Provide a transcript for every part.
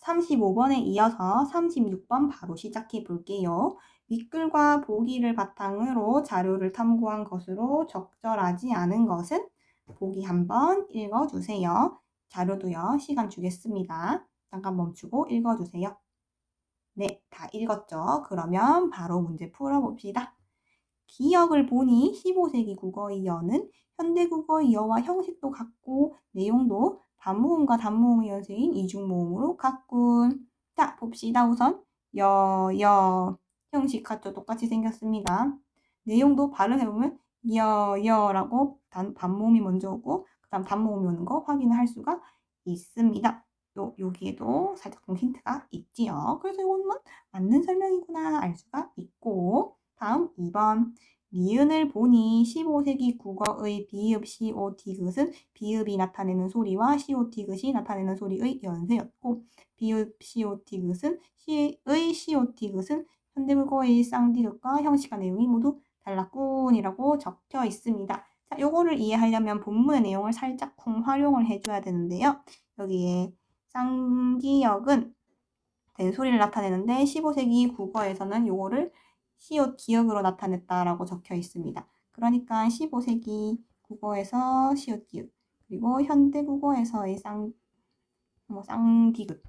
35번에 이어서 36번 바로 시작해 볼게요. 윗글과 보기를 바탕으로 자료를 탐구한 것으로 적절하지 않은 것은? 보기 한번 읽어주세요. 자료도요, 시간 주겠습니다. 잠깐 멈추고 읽어주세요. 네, 다 읽었죠? 그러면 바로 문제 풀어봅시다. 기역을 보니 15세기 국어의 여는 현대국어의 여와 형식도 같고 내용도 반모음과 단모음의 연세인 이중모음으로 같군. 자, 봅시다. 우선 여 형식 같죠? 똑같이 생겼습니다. 내용도 발음해보면 여라고 반모음이 먼저 오고 그 다음 단모음이 오는 거 확인을 할 수가 있습니다. 또 여기에도 살짝 좀 힌트가 있지요. 그래서 이것만 맞는 설명이구나 알 수가 있고, 다음 2번. 니은을 보니 15세기 국어의 비읍 시오 디귿은 비읍이 나타내는 소리와 시오 디귿이 나타내는 소리의 연세였고, 비읍 시오 디귿은 시오 디귿은 현대국어의 쌍디귿과 형식과 내용이 모두 달랐군이라고 적혀 있습니다. 자, 요거를 이해하려면 본문의 내용을 살짝 활용을 해줘야 되는데요. 여기에 쌍기역은 된소리를 나타내는데 15세기 국어에서는 요거를 시옷 기역으로 나타냈다라고 적혀 있습니다. 그러니까 15세기 국어에서 시옷 기역, 그리고 현대 국어에서의 쌍디귿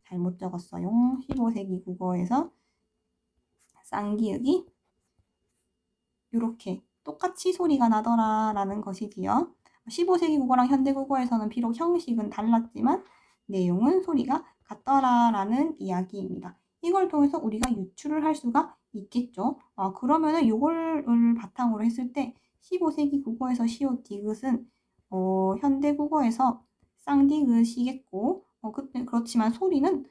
잘못 적었어요. 15세기 국어에서 쌍기역이 이렇게 똑같이 소리가 나더라라는 것이지요. 15세기 국어랑 현대 국어에서는 비록 형식은 달랐지만 내용은 소리가 같더라라는 이야기입니다. 이걸 통해서 우리가 유추를 할 수가 있겠죠. 그러면은 이걸 바탕으로 했을 때 15세기 국어에서 시옷 디귿은 현대 국어에서 쌍디귿이겠고, 그렇지만 소리는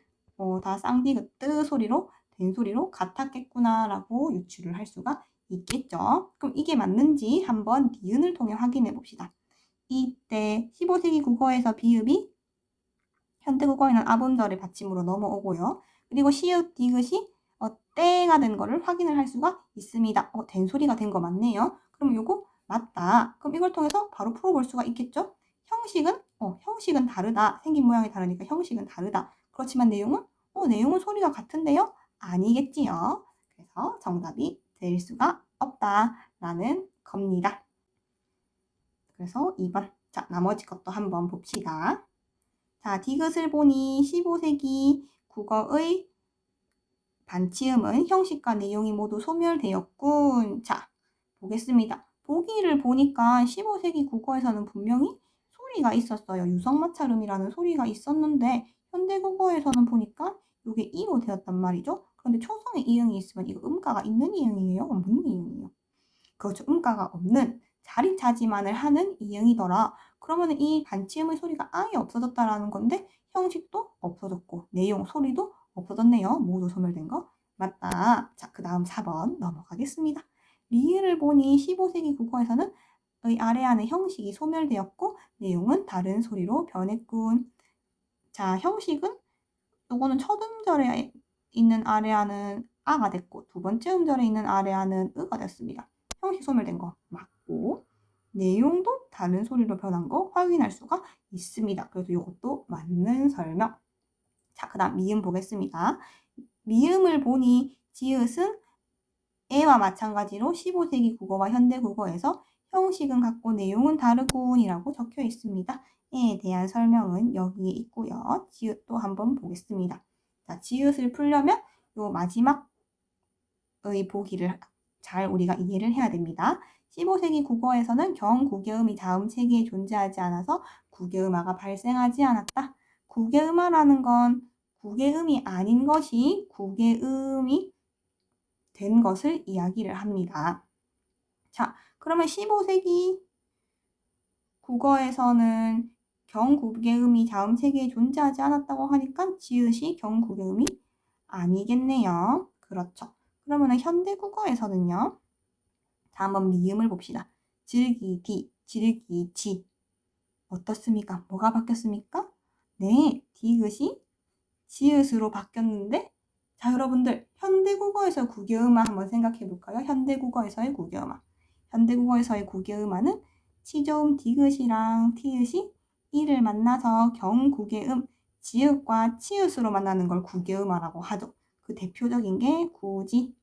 다 쌍디귿 뜨 소리로 된 소리로 같았겠구나라고 유추를 할 수가 있겠죠. 그럼 이게 맞는지 한번 니은을 통해 확인해 봅시다. 이때 15세기 국어에서 비읍이 현대 국어에는 아분절의 받침으로 넘어오고요. 그리고 시읒 디귿이 때가 된 거를 확인을 할 수가 있습니다. 된 소리가 된 거 맞네요. 그럼 요거 맞다. 그럼 이걸 통해서 바로 풀어볼 수가 있겠죠? 형식은 다르다. 생긴 모양이 다르니까 형식은 다르다. 그렇지만 내용은 소리가 같은데요? 아니겠지요. 그래서 정답이 될 수가 없다라는 겁니다. 그래서 2번. 자, 나머지 것도 한번 봅시다. 자, 디귿을 보니 15세기 국어의 반치음은 형식과 내용이 모두 소멸되었군. 자, 보겠습니다. 보기를 보니까 15세기 국어에서는 분명히 소리가 있었어요. 유성마찰음이라는 소리가 있었는데 현대 국어에서는 보니까 이게 이로 되었단 말이죠. 그런데 초성에 이응이 있으면 이거 음가가 있는 이응이에요? 없는 이응이에요? 그렇죠. 음가가 없는 자리 차지만을 하는 이응이더라. 그러면 이 반치음의 소리가 아예 없어졌다라는 건데 형식도 없어졌고 내용, 소리도 없어졌네요. 모두 소멸된 거. 맞다. 자, 그 다음 4번 넘어가겠습니다. 리을을 보니 15세기 국어에서는 의 아래안의 형식이 소멸되었고 내용은 다른 소리로 변했군. 자, 형식은 요거는 첫 음절에 있는 아래안은 아가 됐고 두 번째 음절에 있는 아래안은 으가 됐습니다. 형식 소멸된 거 맞고 내용도 다른 소리로 변한 거 확인할 수가 있습니다. 그래서 이것도 맞는 설명. 자, 그 다음 미음 보겠습니다. 미음을 보니 지읒은 에와 마찬가지로 15세기 국어와 현대 국어에서 형식은 같고 내용은 다르군이라고 적혀 있습니다. 에에 대한 설명은 여기에 있고요. 지읒도 한번 보겠습니다. 자, 지읒을 풀려면 요 마지막의 보기를 잘 우리가 이해를 해야 됩니다. 15세기 국어에서는 경구개음이 다음 체계에 존재하지 않아서 구개음화가 발생하지 않았다. 구개음화라는 건 구개음이 아닌 것이 구개음이 된 것을 이야기를 합니다. 자, 그러면 15세기 국어에서는 경구개음이 다음 체계에 존재하지 않았다고 하니까 지읒이 경구개음이 아니겠네요. 그렇죠. 그러면 현대 국어에서는요. 자, 한번 미음을 봅시다. 질기디, 질기지. 어떻습니까? 뭐가 바뀌었습니까? 네, 디귿이 지읒으로 바뀌었는데, 자, 여러분들 현대국어에서 구개음화 한번 생각해 볼까요? 현대국어에서의 구개음화. 현대국어에서의 구개음화는 치조음 디귿이랑 티읕이 이를 만나서 경구개음 지읒과 치읓으로 만나는 걸 구개음화라고 하죠. 그 대표적인 게 구지,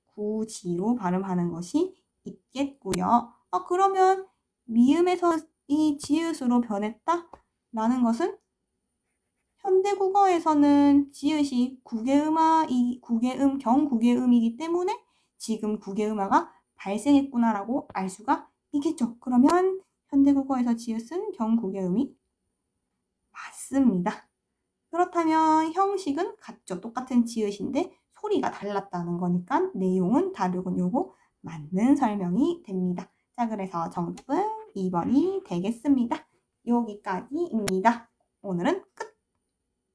구지로 발음하는 것이 있겠고요. 그러면 미음에서 이 지읒으로 변했다? 라는 것은 현대국어에서는 지읒이 구개음, 경구개음이기 때문에 지금 구개음화가 발생했구나라고 알 수가 있겠죠. 그러면 현대국어에서 지읒은 경구개음이 맞습니다. 그렇다면 형식은 같죠. 똑같은 지읒인데 소리가 달랐다는 거니까 내용은 다르군. 요거 맞는 설명이 됩니다. 자, 그래서 정답은 2번이 되겠습니다. 여기까지입니다. 오늘은 끝!